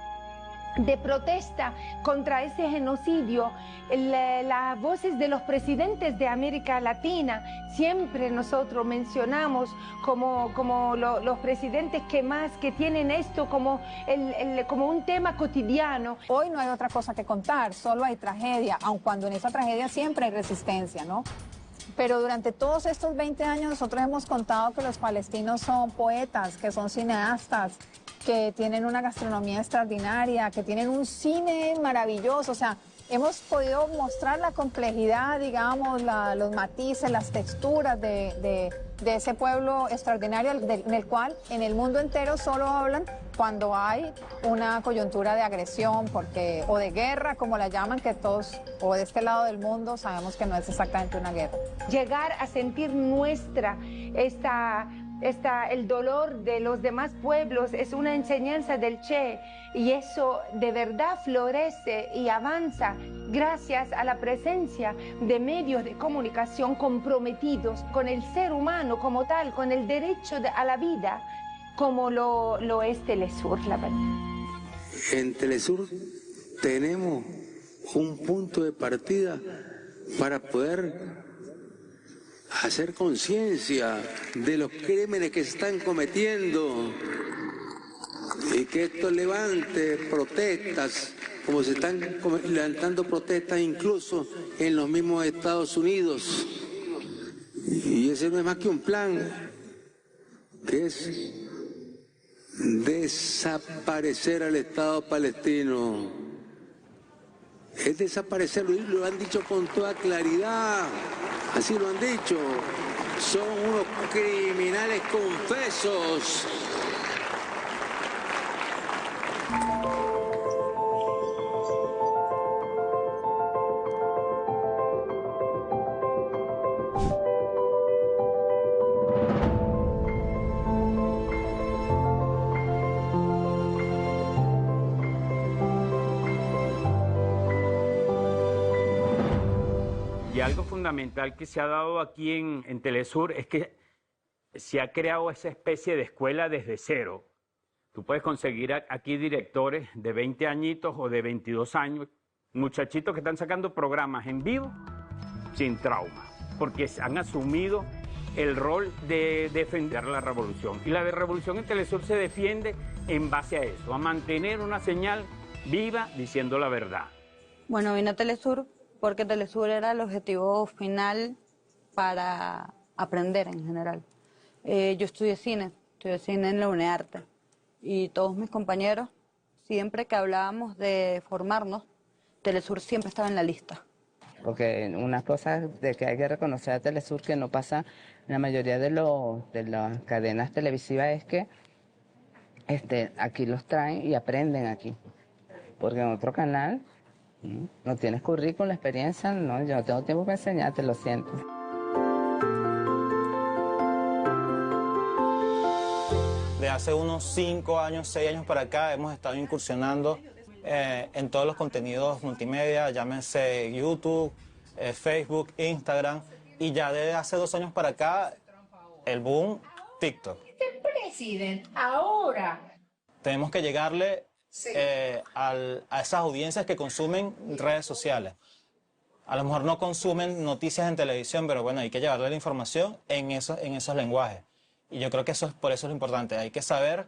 [SPEAKER 5] de protesta contra ese genocidio. Las voces de los presidentes de América Latina siempre nosotros mencionamos como los presidentes que tienen esto como un tema cotidiano.
[SPEAKER 2] Hoy no hay otra cosa que contar, solo hay tragedia, aun cuando en esa tragedia siempre hay resistencia, ¿no? Pero durante todos estos 20 años nosotros hemos contado que los palestinos son poetas, que son cineastas, que tienen una gastronomía extraordinaria, que tienen un cine maravilloso. O sea, hemos podido mostrar la complejidad, digamos, los matices, las texturas de ese pueblo extraordinario en el cual en el mundo entero solo hablan cuando hay una coyuntura de agresión o de guerra, como la llaman, que todos, o de este lado del mundo, sabemos que no es exactamente una guerra.
[SPEAKER 5] Llegar a sentir el dolor de los demás pueblos es una enseñanza del Che, y eso de verdad florece y avanza gracias a la presencia de medios de comunicación comprometidos con el ser humano como tal, con el derecho a la vida, como lo es Telesur, la verdad.
[SPEAKER 22] En Telesur tenemos un punto de partida para poder hacer conciencia de los crímenes que se están cometiendo y que esto levante protestas, como se están levantando protestas incluso en los mismos Estados Unidos. Y ese no es más que un plan, que es desaparecer al Estado palestino. Es desaparecerlo, y lo han dicho con toda claridad. Así lo han dicho, son unos criminales confesos.
[SPEAKER 23] Algo fundamental que se ha dado aquí en Telesur es que se ha creado esa especie de escuela desde cero. Tú puedes conseguir aquí directores de 20 añitos o de 22 años, muchachitos que están sacando programas en vivo sin trauma, porque han asumido el rol de defender la revolución. Y la revolución en Telesur se defiende en base a eso, a mantener una señal viva diciendo la verdad.
[SPEAKER 24] Bueno, vine a Telesur porque Telesur era el objetivo final para aprender en general. Yo estudié cine en la UNEARTE, y todos mis compañeros, siempre que hablábamos de formarnos, Telesur siempre estaba en la lista.
[SPEAKER 25] Porque una cosa de que hay que reconocer a Telesur que no pasa en la mayoría de las cadenas televisivas es que aquí los traen y aprenden aquí. Porque en otro canal no tienes currículum, experiencia, no, yo no tengo tiempo para enseñarte, lo siento.
[SPEAKER 26] De hace unos 5 años, 6 años para acá, hemos estado incursionando en todos los contenidos multimedia, llámense YouTube, Facebook, Instagram, y ya desde hace 2 años para acá, el boom, TikTok.
[SPEAKER 8] Presidente, ahora
[SPEAKER 26] tenemos que llegarle a esas audiencias que consumen redes sociales. A lo mejor no consumen noticias en televisión, pero bueno, hay que llevarle la información en esos lenguajes. Y yo creo que por eso es lo importante. Hay que saber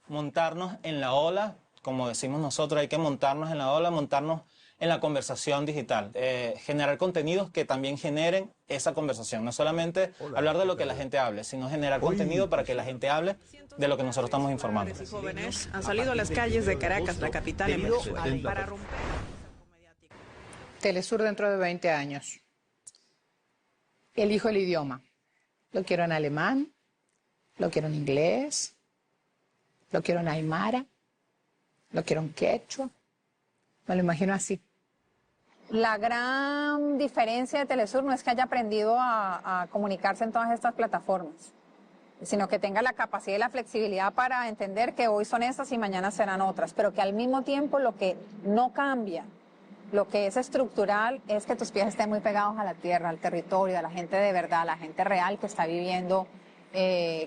[SPEAKER 26] montarnos en la ola, como decimos nosotros, hay que montarnos en la ola, montarnos en la conversación digital, generar contenidos que también generen esa conversación, no solamente hablar de lo que la gente hable, sino generar contenido para que la gente hable de lo que nosotros estamos informando.
[SPEAKER 12] Los jóvenes han salido a las calles de Caracas, la capital en Venezuela, para romper.
[SPEAKER 8] Telesur dentro de 20 años. Elijo el idioma. Lo quiero en alemán, lo quiero en inglés, lo quiero en aymara, lo quiero en quechua. Me lo imagino así.
[SPEAKER 2] La gran diferencia de Telesur no es que haya aprendido a comunicarse en todas estas plataformas, sino que tenga la capacidad y la flexibilidad para entender que hoy son estas y mañana serán otras, pero que al mismo tiempo lo que no cambia, lo que es estructural, es que tus pies estén muy pegados a la tierra, al territorio, a la gente de verdad, a la gente real que está viviendo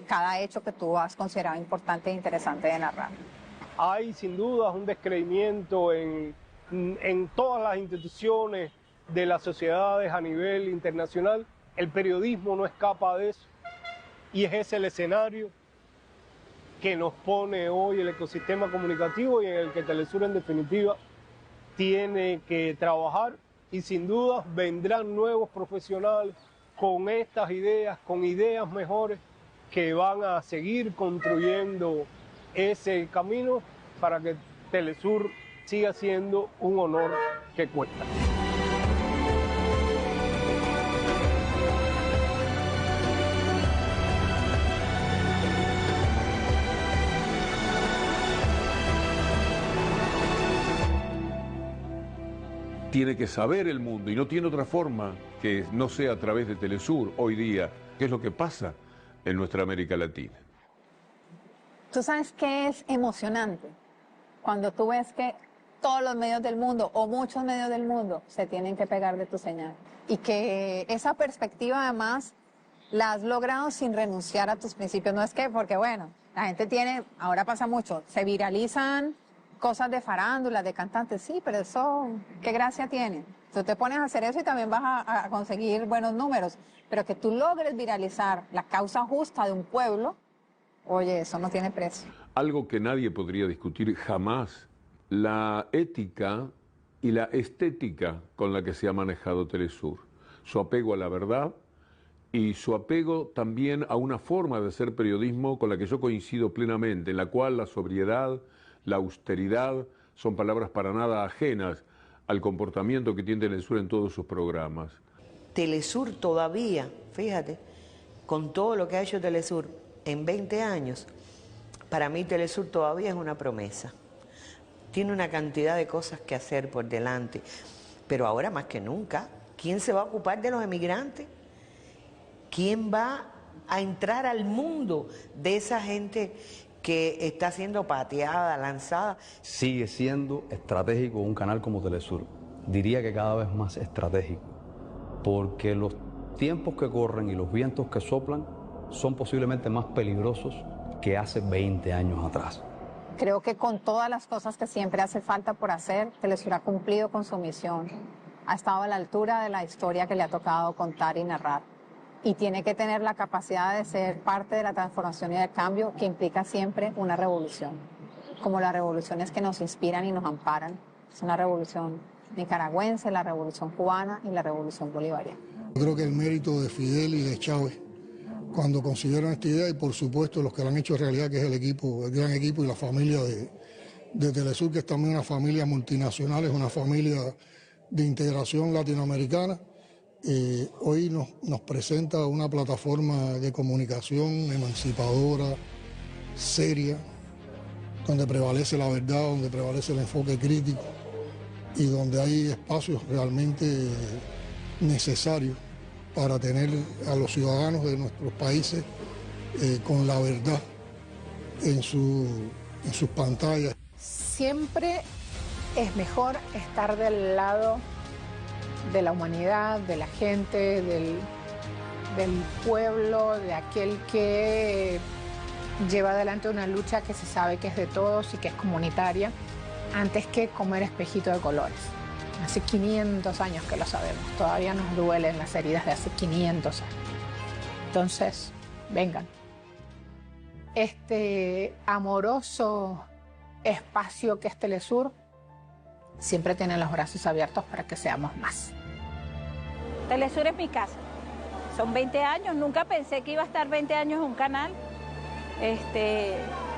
[SPEAKER 2] cada hecho que tú has considerado importante e interesante de narrar.
[SPEAKER 14] Hay sin duda un descreimiento en todas las instituciones de las sociedades a nivel internacional. El periodismo no escapa de eso y es ese el escenario que nos pone hoy el ecosistema comunicativo y en el que Telesur en definitiva tiene que trabajar, y sin duda vendrán nuevos profesionales con estas ideas, con ideas mejores que van a seguir construyendo ese camino para que Telesur siga siendo un honor que cuesta.
[SPEAKER 21] Tiene que saber el mundo y no tiene otra forma que no sea a través de Telesur hoy día, que es lo que pasa en nuestra América Latina.
[SPEAKER 2] ¿Tú sabes qué es emocionante? Cuando tú ves que todos los medios del mundo o muchos medios del mundo se tienen que pegar de tu señal y que esa perspectiva además la has logrado sin renunciar a tus principios. No es que, porque bueno, la gente tiene, ahora pasa mucho, se viralizan cosas de farándulas, de cantantes, sí, pero eso, ¿qué gracia tiene? Tú te pones a hacer eso y también vas a conseguir buenos números, pero que tú logres viralizar la causa justa de un pueblo, oye, eso no tiene precio.
[SPEAKER 21] Algo que nadie podría discutir jamás, la ética y la estética con la que se ha manejado Telesur. Su apego a la verdad y su apego también a una forma de hacer periodismo con la que yo coincido plenamente, en la cual la sobriedad, la austeridad son palabras para nada ajenas al comportamiento que tiene Telesur en todos sus programas.
[SPEAKER 7] Telesur todavía, fíjate, con todo lo que ha hecho Telesur en 20 años, para mí Telesur todavía es una promesa. Tiene una cantidad de cosas que hacer por delante, pero ahora más que nunca, ¿quién se va a ocupar de los emigrantes? ¿Quién va a entrar al mundo de esa gente que está siendo pateada, lanzada?
[SPEAKER 6] Sigue siendo estratégico un canal como Telesur. Diría que cada vez más estratégico, porque los tiempos que corren y los vientos que soplan son posiblemente más peligrosos que hace 20 años atrás.
[SPEAKER 2] Creo que con todas las cosas que siempre hace falta por hacer, Telesur ha cumplido con su misión. Ha estado a la altura de la historia que le ha tocado contar y narrar. Y tiene que tener la capacidad de ser parte de la transformación y del cambio que implica siempre una revolución. Como las revoluciones que nos inspiran y nos amparan. Es una revolución nicaragüense, la revolución cubana y la revolución bolivariana.
[SPEAKER 13] Yo creo que el mérito de Fidel y de Chávez, cuando consiguieron esta idea, y por supuesto los que la han hecho realidad, que es el equipo, el gran equipo y la familia de Telesur, que es también una familia multinacional, es una familia de integración latinoamericana. Hoy nos presenta una plataforma de comunicación emancipadora, seria, donde prevalece la verdad, donde prevalece el enfoque crítico y donde hay espacios realmente necesarios para tener a los ciudadanos de nuestros países con la verdad en sus pantallas.
[SPEAKER 8] Siempre es mejor estar del lado de la humanidad, de la gente, del pueblo, de aquel que lleva adelante una lucha que se sabe que es de todos y que es comunitaria, antes que comer espejito de colores. Hace 500 años que lo sabemos, todavía nos duelen las heridas de hace 500 años. Entonces, vengan. este amoroso espacio que es Telesur siempre tiene los brazos abiertos para que seamos más.
[SPEAKER 9] Telesur es mi casa. Son 20 años, nunca pensé que iba a estar 20 años en un canal.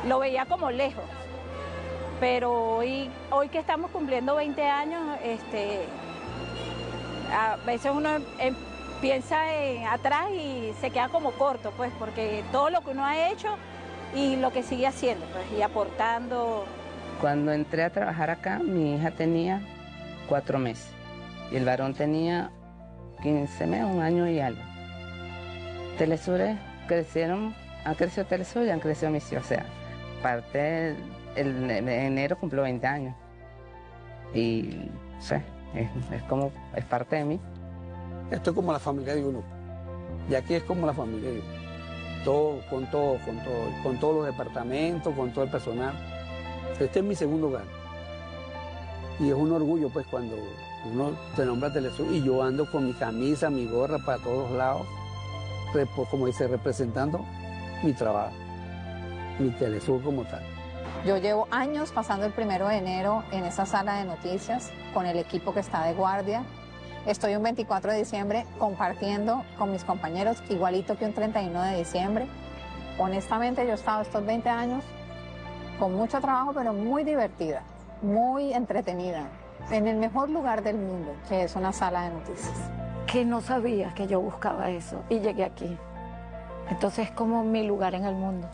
[SPEAKER 9] Lo veía como lejos. Pero hoy que estamos cumpliendo 20 años, a veces uno piensa atrás y se queda como corto, pues, porque todo lo que uno ha hecho y lo que sigue haciendo, pues, y aportando.
[SPEAKER 25] Cuando entré a trabajar acá, mi hija tenía 4 meses y el varón tenía 15 meses, 1 año y algo. Telesur han crecido Telesur y han crecido mis hijos. O sea, parte en enero cumplo 20 años y no sé, es parte de mí.
[SPEAKER 1] Esto es como la familia de uno. Y aquí es como la familia de uno. Con todos los departamentos, con todo el personal. Este es mi segundo hogar. Y es un orgullo, pues, cuando uno se nombra Telesur y yo ando con mi camisa, mi gorra para todos lados, como dice, representando mi trabajo, mi Telesur como tal.
[SPEAKER 2] Yo llevo años pasando el 1 de enero en esa sala de noticias con el equipo que está de guardia. Estoy un 24 de diciembre compartiendo con mis compañeros, igualito que un 31 de diciembre. Honestamente, yo he estado estos 20 años con mucho trabajo, pero muy divertida, muy entretenida, en el mejor lugar del mundo, que es una sala de noticias.
[SPEAKER 9] Que no sabía que yo buscaba eso y llegué aquí. Entonces es como mi lugar en el mundo.